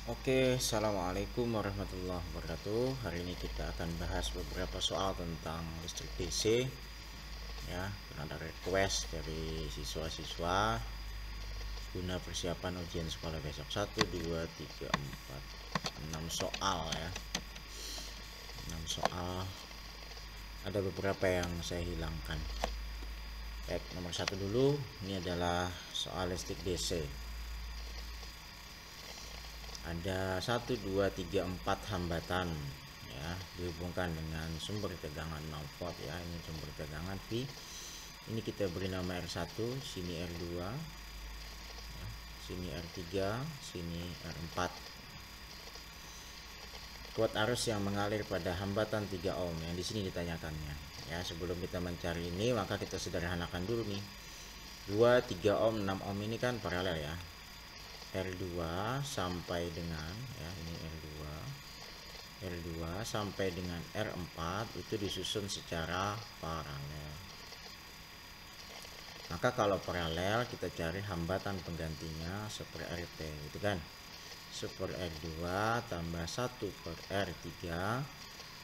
Oke, assalamualaikum warahmatullahi wabarakatuh. Hari ini kita akan bahas beberapa soal tentang listrik DC. Ya, ada request dari siswa-siswa guna persiapan ujian sekolah besok. 1, 2, 3, 4, 6 soal ya. 6 soal. Ada beberapa yang saya hilangkan. Baik, nomor 1 dulu. Ini adalah soal listrik DC. Ada 1, 2, 3, 4 hambatan ya, dihubungkan dengan sumber tegangan 0 volt ya. Ini sumber tegangan V. Ini kita beri nama R1, sini R2 ya, sini R3, sini R4. Kuat arus yang mengalir pada hambatan 3 ohm yang di sini ditanyakannya ya. Sebelum kita mencari ini, maka kita sederhanakan dulu nih. 2, 3 ohm, 6 ohm ini kan paralel ya. R2 sampai dengan ya, ini R2 sampai dengan R4 itu disusun secara paralel. Maka kalau paralel kita cari hambatan penggantinya super RP gitu kan. Super R2 tambah 1 per R3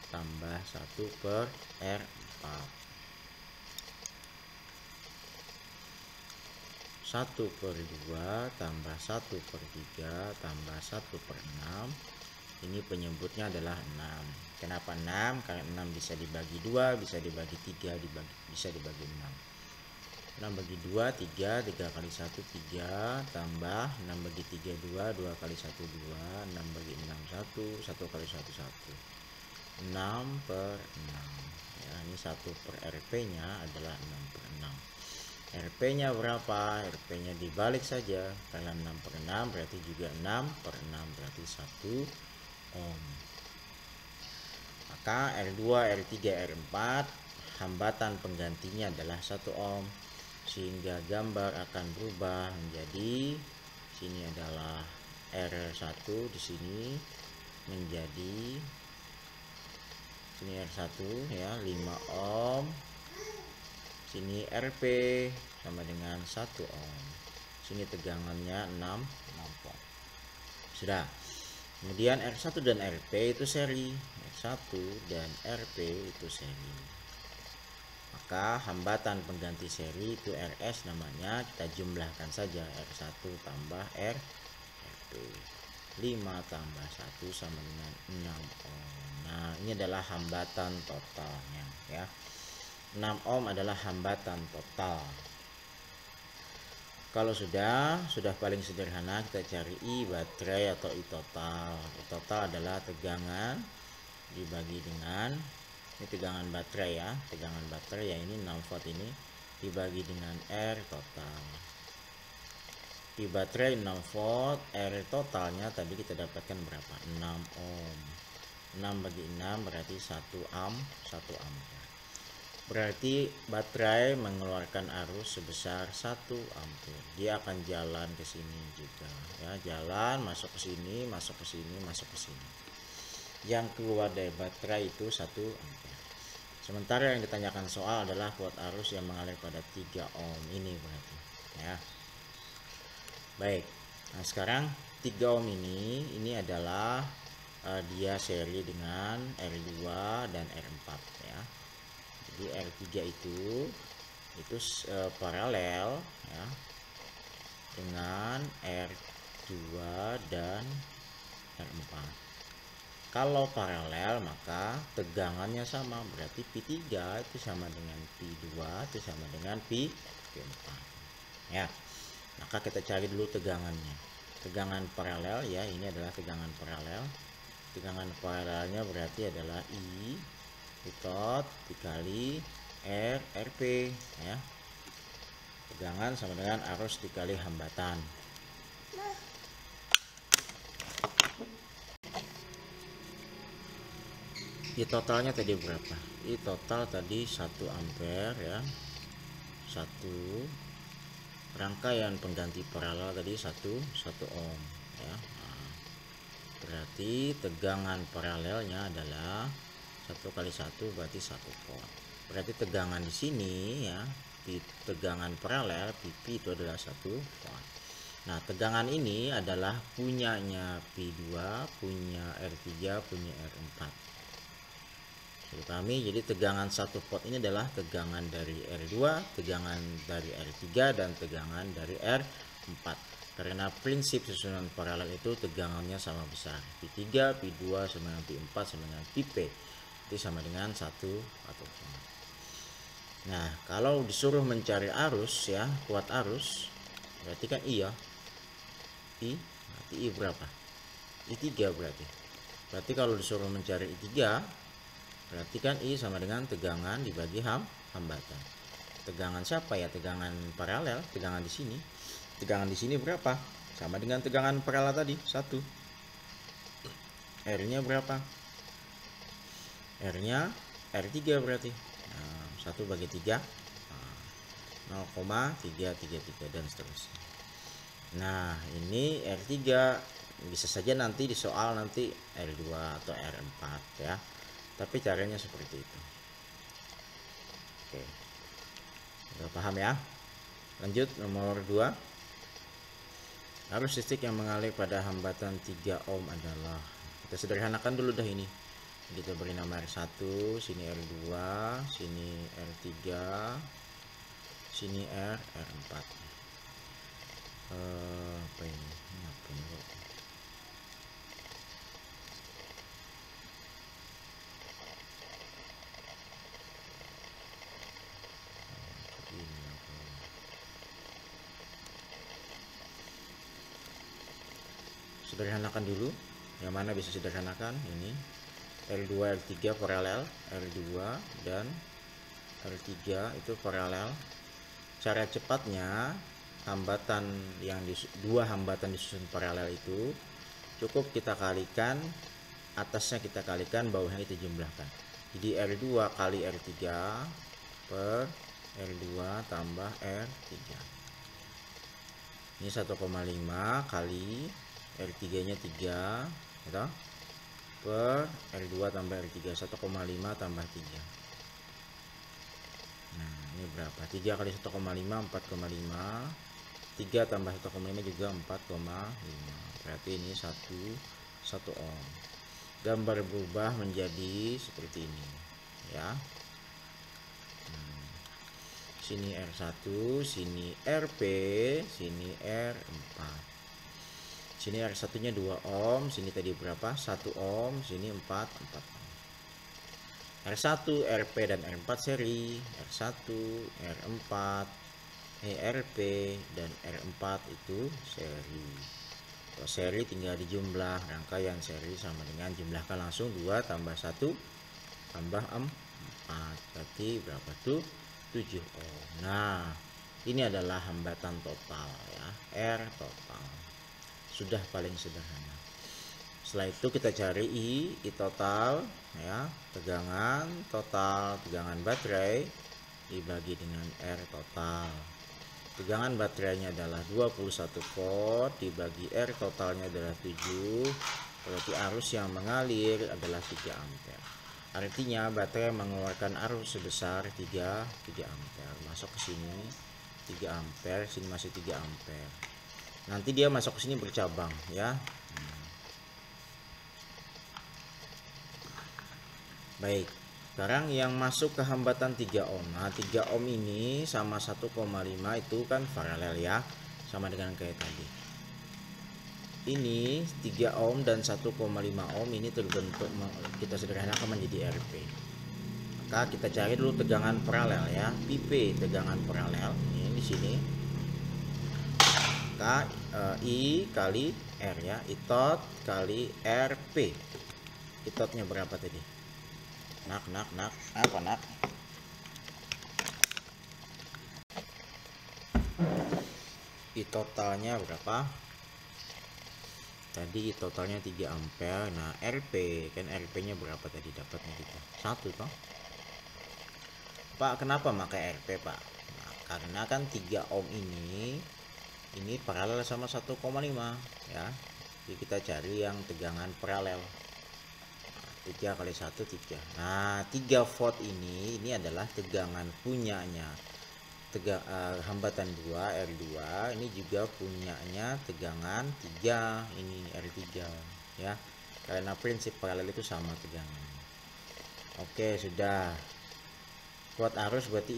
tambah 1 per R4. 1 per 2 tambah 1 per 3 tambah 1 per 6. Ini penyebutnya adalah 6. Kenapa 6? Karena 6 bisa dibagi 2, bisa dibagi 3, bisa dibagi 6. 6 bagi 2, 3, 3 kali 1, 3, tambah 6 bagi 3, 2, 2 kali 1, 2, 6 bagi 6, 1, 1 kali 1, 1. 6 per 6. Ya, ini 1 per RP nya adalah 6 per 6. RP nya berapa? RP nya dibalik saja, karena 6 per 6 berarti juga 6 per 6 berarti 1 ohm. Maka R2, R3, R4 hambatan penggantinya adalah 1 ohm, sehingga gambar akan berubah menjadi sini adalah R1 di sini menjadi sini R1 ya 5 ohm, sini RP sama dengan 1 ohm, sini tegangannya 6 volt. Sudah. Kemudian R1 dan RP itu seri, R1 dan RP itu seri. Maka hambatan pengganti seri itu RS namanya, kita jumlahkan saja R1 tambah RP. 5 tambah 1 sama dengan 6 ohm. Nah, ini adalah hambatan totalnya ya. 6 ohm adalah hambatan total. Kalau sudah paling sederhana kita cari I baterai atau I total. I total adalah tegangan dibagi dengan ini tegangan baterai ya. Tegangan baterai ya, ini 6 volt ini dibagi dengan R total. Di baterai 6 volt, R totalnya tadi kita dapatkan berapa? 6 ohm. 6 bagi 6 berarti 1 ampere. Berarti baterai mengeluarkan arus sebesar 1 ampere. Dia akan jalan ke sini juga ya, jalan masuk ke sini, masuk ke sini, masuk ke sini. Yang keluar dari baterai itu 1 ampere. Sementara yang ditanyakan soal adalah kuat arus yang mengalir pada 3 ohm ini berarti ya. Baik. Nah, sekarang 3 ohm ini adalah dia seri dengan R2 dan R4 ya. Jadi R3 itu paralel ya dengan R2 dan R4. Kalau paralel maka tegangannya sama, berarti P3 itu sama dengan P2 itu sama dengan P4 ya. Maka kita cari dulu tegangannya. Tegangan paralel ya, ini adalah tegangan paralel. Tegangan paralelnya berarti adalah I tot dikali RP ya. Tegangan sama dengan arus dikali hambatan. I totalnya tadi berapa? I total tadi 1 ampere ya. 1 rangkaian pengganti paralel tadi 1 ohm ya. Nah, berarti tegangan paralelnya adalah 1 kali 1 berarti 1 volt. Berarti tegangan di sini ya, di tegangan paralel PP itu adalah 1 volt. Nah, tegangan ini adalah punyanya P2, punya R3, punya R4. Dipahami? Jadi tegangan satu pot ini adalah tegangan dari R2, tegangan dari R3, dan tegangan dari R4. Karena prinsip susunan paralel itu tegangannya sama besar. P3, P2 sama dengan P4 sama dengan P. Itu sama dengan 1 atau sama. Nah, kalau disuruh mencari arus ya, kuat arus, berarti kan I ya. I, berarti I berapa? I3 berarti. Berarti kalau disuruh mencari I3, berarti kan I sama dengan tegangan dibagi hambatan. Tegangan siapa ya? Tegangan paralel, tegangan di sini. Tegangan di sini berapa? Sama dengan tegangan paralel tadi, 1. R-nya berapa? R-nya R3 berarti. Nah, 1 bagi 3. 0,333 dan seterusnya. Nah, ini R3 bisa saja nanti di soal nanti R2 atau R4 ya. Tapi caranya seperti itu. Oke. Udah paham ya? Lanjut nomor 2. Arus listrik yang mengalir pada hambatan 3 ohm adalah, kita sederhanakan dulu dah ini. Kita beri nama R1, sini R2, sini R3, sini R4. Apa ini? Apa ini? Sederhanakan dulu. Yang mana bisa sederhanakan? Ini L2 R3 paralel, R2 dan R3 itu paralel. Cara cepatnya, hambatan yang dua hambatan disusun paralel itu cukup kita kalikan, atasnya kita kalikan, bawahnya kita jumlahkan. Jadi R2 kali R3 per R2 tambah R3. Ini 1,5 kali R3 nya 3 gitu, per R2 tambah R3, 1,5 tambah 3. Nah, ini berapa? 3 kali 1,5 4,5, 3 tambah 1,5 juga 4,5. Berarti ini 1 ohm. Gambar berubah menjadi seperti ini ya. Sini R1, sini RP, sini R4. Sini R1 nya 2 ohm, sini tadi berapa? 1 ohm, sini 4 ohm. R1, RP dan R4 seri, R1, R4, RP dan R4 itu seri. Kalau seri tinggal dijumlah, rangkaian seri sama dengan jumlahkan langsung 2 tambah 1 tambah 4. Berarti berapa tuh? 7 ohm. Nah, ini adalah hambatan total ya, R total. Sudah paling sederhana. Setelah itu kita cari I total ya, tegangan total, tegangan baterai dibagi dengan R total. Tegangan baterainya adalah 21 volt dibagi R totalnya adalah 7. Berarti arus yang mengalir adalah 3 ampere. Artinya baterai mengeluarkan arus sebesar 3 ampere. Masuk ke sini 3 ampere, sini masih 3 ampere. Nanti dia masuk ke sini bercabang ya. Baik, sekarang yang masuk ke hambatan 3 ohm. Nah, 3 ohm ini sama 1,5 itu kan paralel ya, sama dengan kayak tadi. Ini 3 ohm dan 1,5 ohm ini terbentuk, kita sederhanakan menjadi RP. Maka kita cari dulu tegangan paralel ya, PP tegangan paralel. Ini di sini. Maka I kali R ya, itot kali RP. Itotnya berapa tadi? Nak apa nak? I totalnya berapa? Tadi totalnya 3 ampere. Nah, RP kan, RP nya berapa tadi dapatnya kita? 1 toh. Pak, kenapa pakai RP Pak? Nah, karena kan 3 ohm ini paralel sama 1,5 ya. Jadi kita cari yang tegangan paralel. 3 kali 1 3. Nah, 3 volt ini adalah tegangan punyanya hambatan 2 R2 ini juga punyanya tegangan 3, ini R3 ya, karena prinsip paralel itu sama tegangan. Oke, sudah. Kuat arus berarti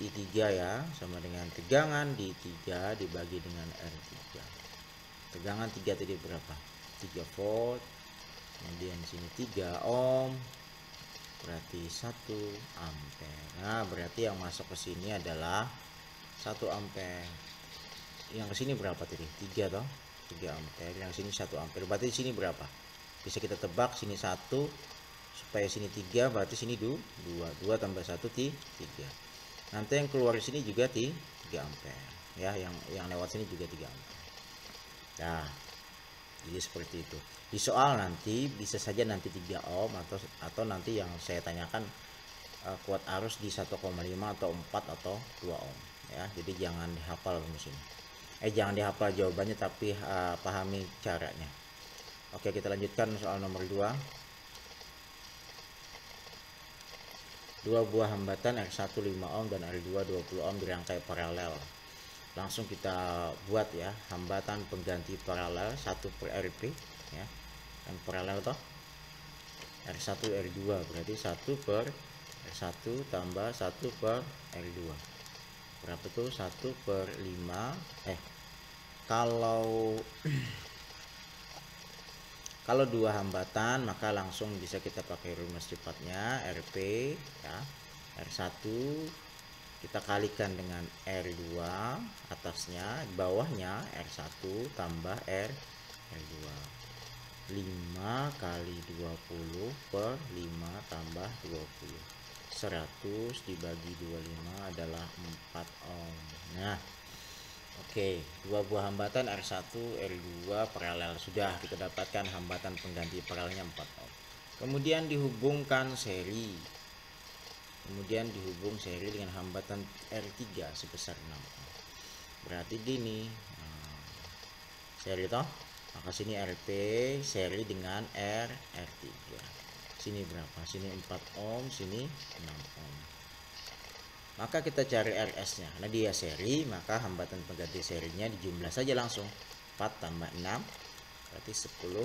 I3 ya, sama dengan tegangan di 3 dibagi dengan R3. Tegangan 3 tadi berapa? 3 volt. Kemudian sini 3 ohm. Berarti 1 ampere. Nah, berarti yang masuk ke sini adalah 1 ampere. Yang ke sini berapa tadi? 3 toh? 3 ampere. Yang sini 1 ampere. Berarti di sini berapa? Bisa kita tebak, sini 1 supaya sini 3, berarti sini 2 tambah 1 3. Nanti yang keluar di sini juga 3 ampere ya, yang lewat sini juga 3 ampere. Nah, jadi seperti itu. Di soal nanti bisa saja nanti 3 ohm atau nanti yang saya tanyakan kuat arus di 1,5 atau 4 atau 2 ohm ya. Jadi jangan dihafal rumus ini. Jangan dihafal jawabannya, tapi pahami caranya. Oke, kita lanjutkan soal nomor 2. Dua buah hambatan R1 5 ohm dan R2 20 ohm dirangkai paralel. Langsung kita buat ya, hambatan pengganti paralel 1 per Rp ya. Yang paralel toh R1 R2 berarti 1 per R1 tambah 1 per R2. Berapa tuh? 1 per 5. Kalau dua hambatan maka langsung bisa kita pakai rumus cepatnya, Rp ya. R1 kita kalikan dengan R2 atasnya, bawahnya R1 tambah R2. 5 kali 20 per 5 tambah 20. 100 dibagi 25 adalah 4 ohm. Nah, oke, dua buah hambatan R1 R2 paralel, sudah kita dapatkan hambatan pengganti paralelnya 4 ohm. Kemudian dihubungkan seri. Kemudian dihubung seri dengan hambatan R3 sebesar 6 ohm. Berarti gini, seri toh, maka sini Rp seri dengan R3. Sini berapa? Sini 4 ohm, sini 6 ohm. Maka kita cari RS nya, karena dia seri maka hambatan pengganti serinya dijumlah saja langsung. 4 tambah 6 berarti 10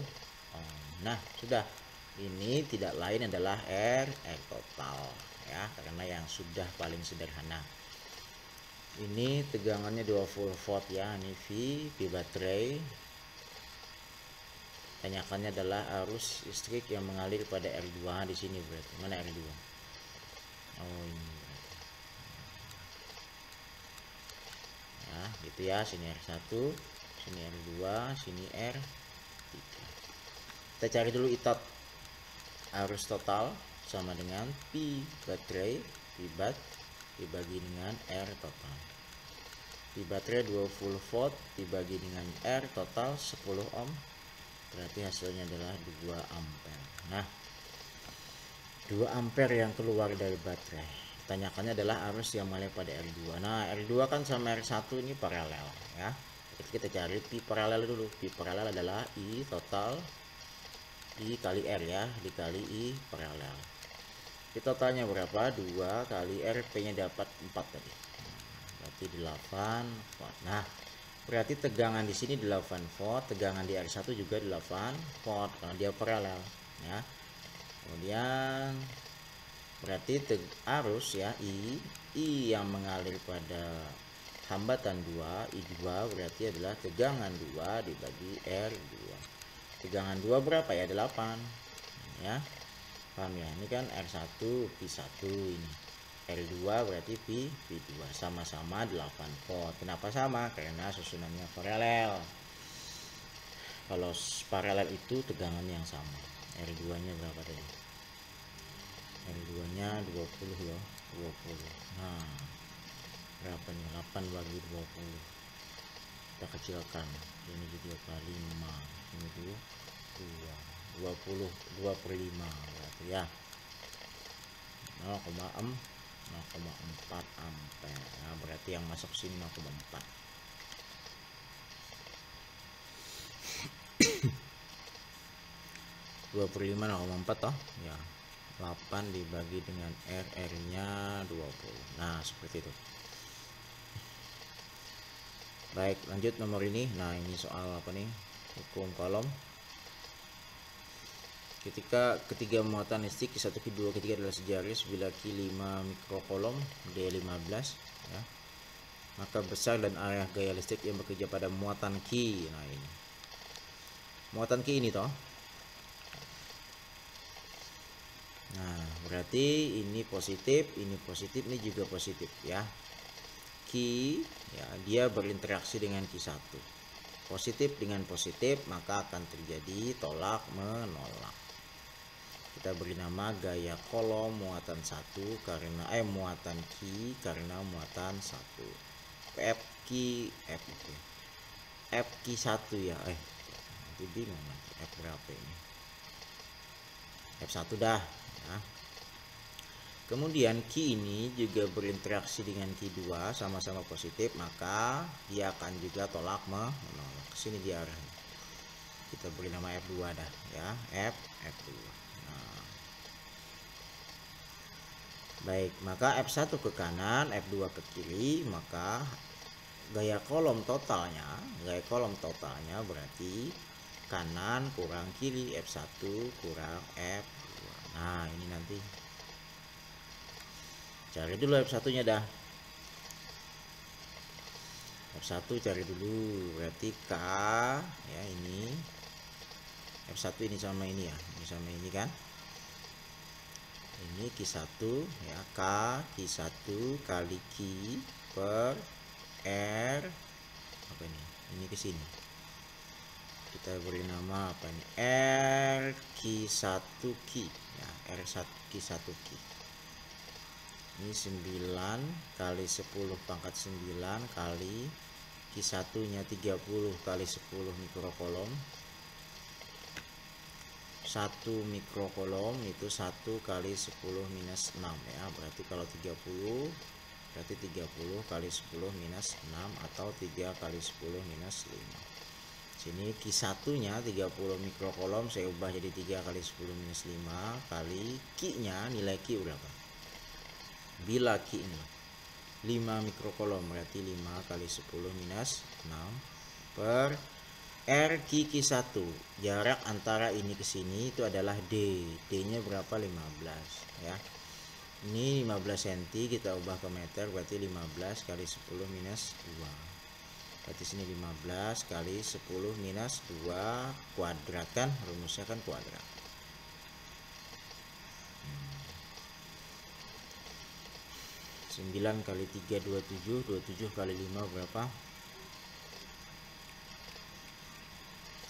ohm. Nah, sudah. Ini tidak lain adalah R total ya, karena yang sudah paling sederhana. Ini tegangannya 20 volt ya, ini V baterai. Tanyakannya adalah arus listrik yang mengalir pada R2 di sini, berarti mana R2? Oh, ini berarti. Ya, gitu ya, sini R1, sini R2, sini R3. Kita cari dulu ITOT. Arus total sama dengan P baterai, P bat dibagi dengan R total. P baterai 20 volt dibagi dengan R total 10 ohm. Berarti hasilnya adalah 2 ampere. Nah, 2 ampere yang keluar dari baterai. Tanyakannya adalah arus yang mengalir pada R2. Nah, R2 kan sama R1 ini paralel ya. Jadi kita cari P paralel dulu. P paralel adalah I total I kali R ya, dikali I paralel. P totalnya berapa? 2 kali R, P-nya dapat 4 tadi. Berarti 8 volt. Nah, berarti tegangan di sini 8 volt, tegangan di R1 juga 8 volt karena dia paralel ya. Kemudian berarti arus ya I yang mengalir pada hambatan 2, I2 berarti adalah tegangan 2 dibagi R2. Tegangan 2 berapa ya? 8 ya. Paham ya? Ini kan R1 P1 ini. R2 berarti P2, sama-sama 8 volt. Kenapa sama? Karena susunannya paralel. Kalau paralel itu tegangan yang sama. R2 nya berapa tadi? R2 nya 20 loh, 20. Nah, berapa nih? 8 bagi 20. Kita kecilkan. Ini jadi 5. Ini 20, 2 per 5 berarti ya 0,4 ampere. Nah, berarti yang masuk sini 0,4. 2 per 5 0,4 toh ya. 8 dibagi dengan R nya 20. Nah, seperti itu. Baik, lanjut nomor ini. Nah, ini soal apa nih? Hukum kolom. Ketika ketiga muatan listrik Q1, Q2, Q3 adalah sejaris bila Q5 mikrokolom D15 ya, maka besar dan area gaya listrik yang bekerja pada muatan Q. Nah, ini muatan Q ini toh. Nah, berarti ini positif, ini juga positif ya. Q ya, dia berinteraksi dengan Q1. Positif dengan positif, maka akan terjadi tolak menolak. Kita beri nama gaya kolom muatan 1 karena muatan Q karena muatan 1. F Q1 ya. Nanti bingung nanti F berapa ini. F1 dah ya. Kemudian Q ini juga berinteraksi dengan Q2 sama-sama positif, maka dia akan juga tolak menolak. Ke sini dia arahnya. Kita beri nama F2 dah ya, F2. Nah, baik, maka F1 ke kanan, F2 ke kiri, maka gaya kolom totalnya berarti kanan kurang kiri, F1 kurang F2. Nah, ini nanti cari dulu F1 nya dah. F1 cari dulu, berarti K ya, ini F1 ini sama ini ya, ini sama ini kan, ini Q1 ya, K Q1 kali Q per R apa ini ke sini kita beri nama apa ini, R Q1 Q ya, R1 Q1 Q. Ini 9 kali 10 pangkat 9 kali Q1 nya 30 kali 10 mikrokolom. 1 mikrokolom itu 1 kali 10 minus 6 ya, berarti kalau 30 berarti 30 kali 10 minus 6 atau 3 kali 10 minus 5. Sini Q1 nya 30 mikrokolom saya ubah jadi 3 kali 10 minus 5 kali Q nya, nilai Q berapa? Bila Q ini 5 mikrokolom berarti 5 kali 10 minus 6 per R Q1. Jarak antara ini ke sini itu adalah D. D-nya berapa? 15 ya. Ini 15 cm, kita ubah ke meter berarti 15 kali 10 minus 2. Berarti sini 15 kali 10 minus 2 kuadrat kan, rumusnya kan kuadrat. Hmm. 9 kali 3 27, 27 kali 5 berapa?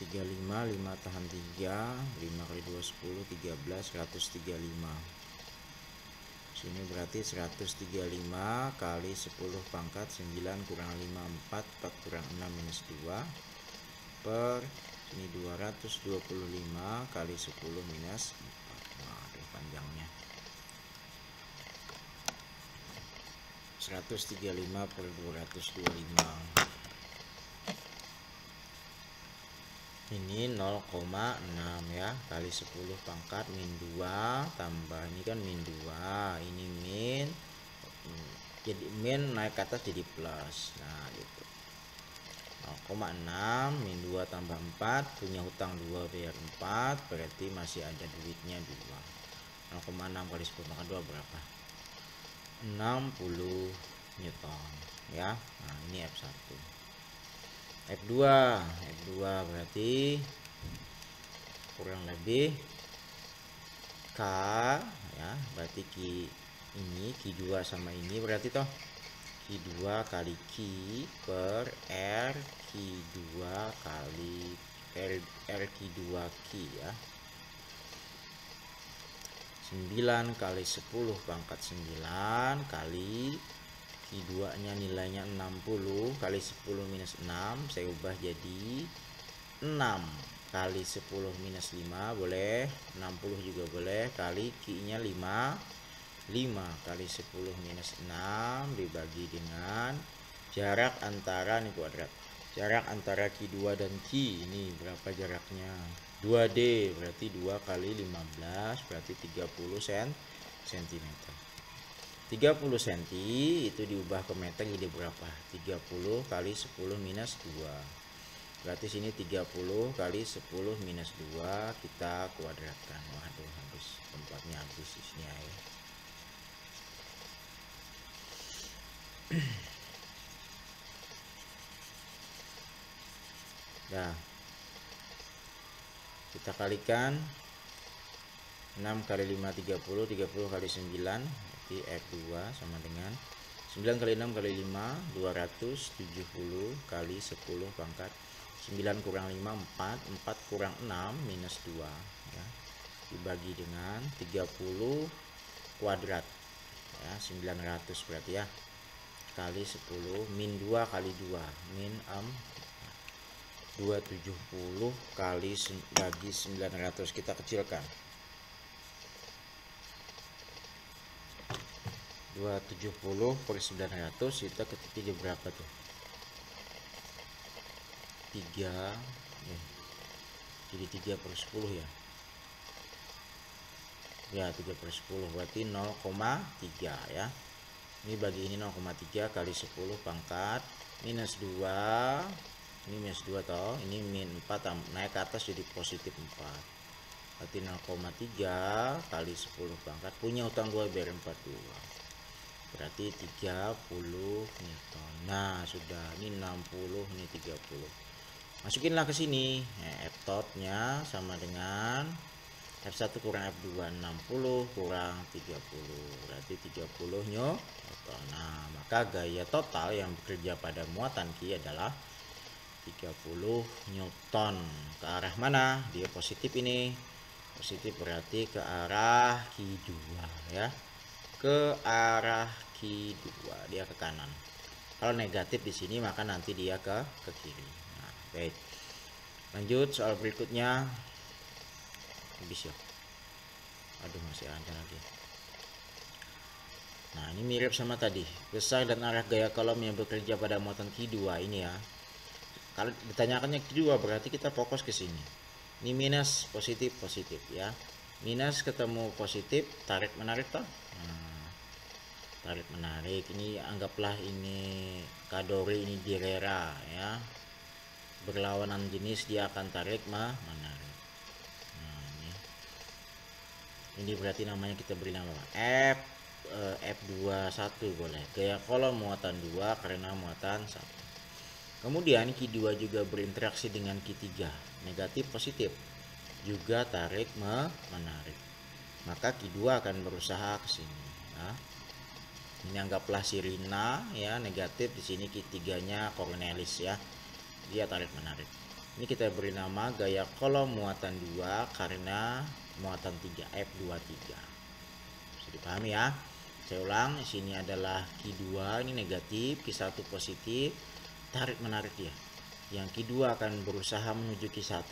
35, 5 tahan 3, 5 kali 2 10, 13, 135. Sini berarti 135 kali 10 pangkat 9 kurang 5 4, 4 kurang 6 minus 2 per sini 225 kali 10 minus 4. Nah, itu panjangnya 135 per 225. Ini 0,6 ya, kali 10 pangkat min 2 tambah ini kan min 2, ini min, jadi min naik ke atas jadi plus. Nah gitu, 0,6 min 2 tambah 4, punya hutang 2 bayar 4, berarti masih ada duitnya 2. 0,6 kali 10 pangkat 2 berapa? 60 Newton ya. Nah ini F1. F2 berarti kurang lebih K ya, berarti ini Q2 sama ini berarti toh Q2 kali Q per R Q2 kali R Q2 Q ya. 9 kali 10 pangkat 9 kali Q2 nya nilainya 60 kali 10 minus 6, saya ubah jadi 6 kali 10 minus 5 boleh, 60 juga boleh, kali Q nya 5 kali 10 minus 6 dibagi dengan jarak antara ini kuadrat, jarak antara Q2 dan Q ini berapa jaraknya? 2D berarti 2 kali 15 berarti 30 cm. 30 cm itu diubah ke meter jadi berapa? 30 kali 10 minus 2. Berarti sini 30 kali 10 minus 2 kita kuadratkan. Waduh, habis tempatnya habis di sini ya. Nah, kita kalikan 6 kali 5 30, 30 kali 9 berarti F2 sama dengan 9 kali 6 kali 5 270 kali 10 pangkat 9 kurang 5 4, 4 kurang 6 minus 2 ya. Dibagi dengan 30 kuadrat ya, 900 berarti ya, kali 10 min 2 kali 2 min 270 kali bagi 900 kita kecilkan. 270 per 900 kita ketik berapa tuh? 3 ya. Jadi 3 per 10 ya. Ya 3 per 10 berarti 0,3 ya. Ini bagi ini 0,3 kali 10 pangkat minus 2. Ini minus 2 toh, ini min 4 naik ke atas jadi positif 4. Berarti 0,3 kali 10 pangkat punya utang 2 biar 42. Berarti 30 Newton. Nah, sudah ini 60, ini 30. Masukinlah ke sini. F totnya sama dengan F1 kurang F2 60 kurang 30. Berarti 30 Newton. Nah, maka gaya total yang bekerja pada muatan Q adalah 30 Newton. Ke arah mana? Dia positif ini. Positif berarti ke arah Q2 ya. Ke arah Q2, dia ke kanan. Kalau negatif di sini maka nanti dia ke kiri. Nah, baik. Lanjut soal berikutnya. Habis ya. Aduh, masih ada lagi. Nah, ini mirip sama tadi. Besar dan arah gaya kolom yang bekerja pada muatan Q2 ini ya. Kalau ditanyakannya Q2 berarti kita fokus ke sini. Ini minus, positif, positif ya. Minus ketemu positif, tarik menarik toh. Nah, tarik menarik ini anggaplah ini Kadori, ini Direra ya. Berlawanan jenis dia akan tarik menarik. Nah, ini berarti namanya kita beri nama F21 boleh. Gaya kolom muatan 2 karena muatan 1. Kemudian Q2 juga berinteraksi dengan Q3, negatif positif, juga tarik menarik. Maka Q2 akan berusaha ke sini. Ya. Ini anggaplah sirina ya, negatif, di sini Q3-nya Cornelis ya. Dia tarik menarik. Ini kita beri nama gaya kolom muatan 2 karena muatan 3, F23. Bisa dipahami ya. Saya ulang, di sini adalah Q2 ini negatif, Q1 positif. Tarik menarik dia. Yang Q2 akan berusaha menuju Q1.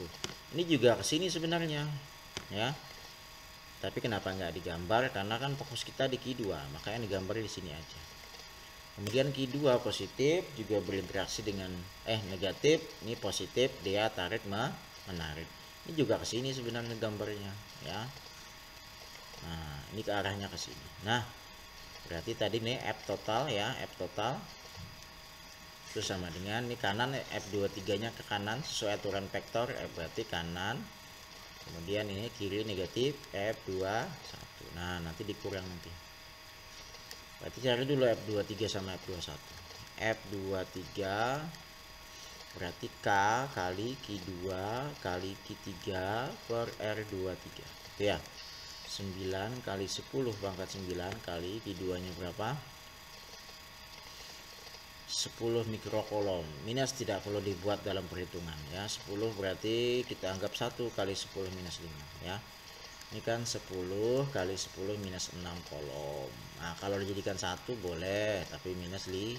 Ini juga ke sini sebenarnya, ya. Tapi kenapa nggak digambar? Karena kan fokus kita di Q2, makanya digambar di sini aja. Kemudian Q2 positif juga berinteraksi dengan negatif, ini positif, dia tarik menarik. Ini juga ke sini sebenarnya gambarnya, ya. Nah, ini ke arahnya ke sini. Nah, berarti tadi nih F total ya, F total itu sama dengan ini kanan, F23 nya ke kanan sesuai aturan vektor, berarti kanan. Kemudian ini kiri negatif F21. Nah, nanti dikurang nanti. Berarti cari dulu F23 sama F21. F23 berarti K kali Q2 kali Q3 per R23. Itu ya. 9 kali 10 pangkat 9 kali Q2 nya berapa? 10 mikrokolom. Minus tidak perlu dibuat dalam perhitungan ya. 10 berarti kita anggap 1 kali 10 minus 5 ya. Ini kan 10 kali 10 minus 6 kolom. Nah, kalau dijadikan 1 boleh, tapi minus 5.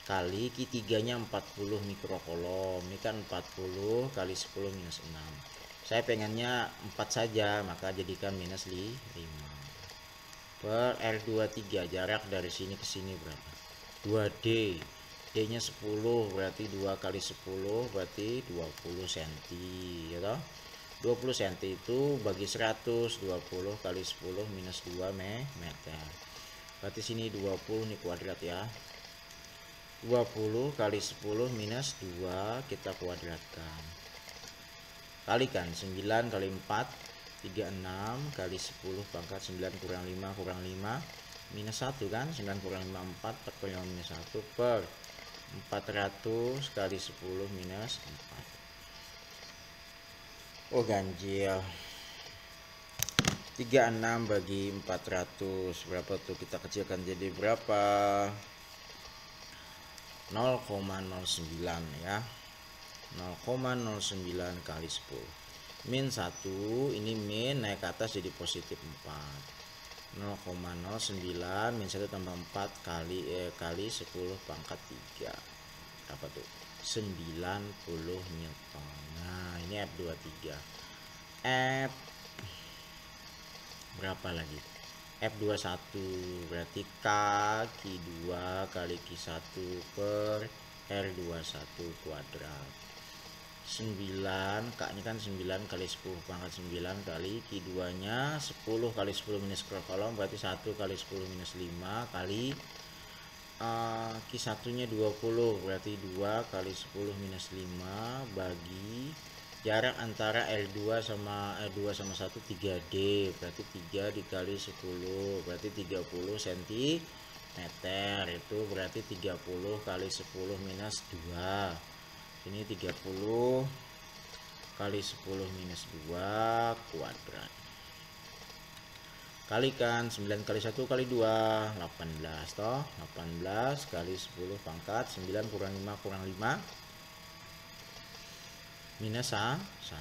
Kali Q3 nya 40 mikrokolom. Ini kan 40 kali 10 minus 6. Saya pengennya 4 saja, maka jadikan minus 5. Per R23, jarak dari sini ke sini berapa? 2D, D nya 10 berarti 2 kali 10 berarti 20 cm ya toh. 20 cm itu bagi 100, 20 kali 10 minus 2 meter. Berarti sini 20 nih kuadrat ya. 20 kali 10 minus 2 kita kuadratkan. Kalikan 9 kali 4 36 kali 10 pangkat 9 kurang 5 kurang 5 minus 1 kan. 9 kurang 5 4 4 kurang 5 minus 1 per 400 kali 10 minus 4. Oh ganjil. 36 bagi 400 berapa tuh, kita kecilkan jadi berapa? 0,09 ya. 0,09 kali 10 min 1, ini min naik ke atas jadi positif 4. 0,09 min 1 tambah 4 kali 10 pangkat 3 apa tuh? 90 Newton. Nah ini F23. F berapa lagi? F21 berarti K Q2 kali Q1 per R21 kuadrat. 9 K ini kan 9 kali 10 pangkat 9 kali Q2 nya 10 kali 10 minus kolom berarti 1 kali 10 minus 5 kali Q1 nya 20 berarti 2 kali 10 minus 5 bagi jarak antara L2 sama 1 3D berarti 3 dikali 10 berarti 30 cm itu berarti 30 kali 10 minus 2 ini 30 kali 10 minus 2 kuadrat. Kalikan 9 kali 1 kali 2 18 toh 18 kali 10 pangkat 9 kurang 5 kurang 5 minus 1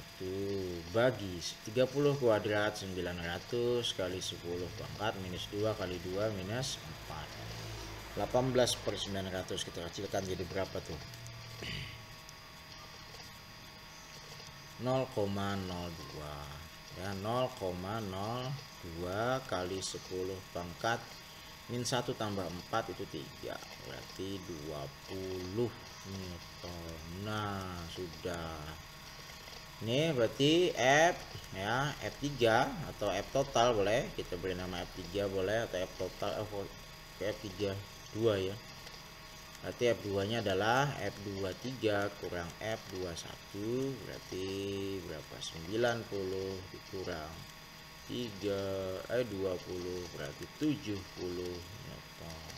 bagi 30 kuadrat 900 kali 10 pangkat minus 2 kali 2 minus 4. 18 per 900 kita kecilkan jadi berapa tuh? 0,02 ya. 0,02 kali 10 pangkat min 1 tambah 4 itu 3 berarti 20 Newton. Nah sudah, ini berarti F ya, F3 atau F total boleh kita beri nama F3 boleh, atau F total F3 2 ya. Berarti F2 nya adalah F23 kurang F21 berarti berapa? 90 dikurang 20 berarti 70 Newton.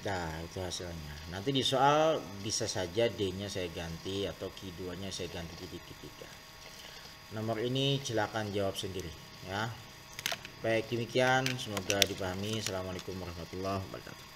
Nah itu hasilnya. Nanti di soal bisa saja D nya saya ganti atau Q2 nya saya ganti jadi Q3. Nomor ini silakan jawab sendiri ya. Baik demikian, semoga dipahami. Assalamualaikum warahmatullahi wabarakatuh.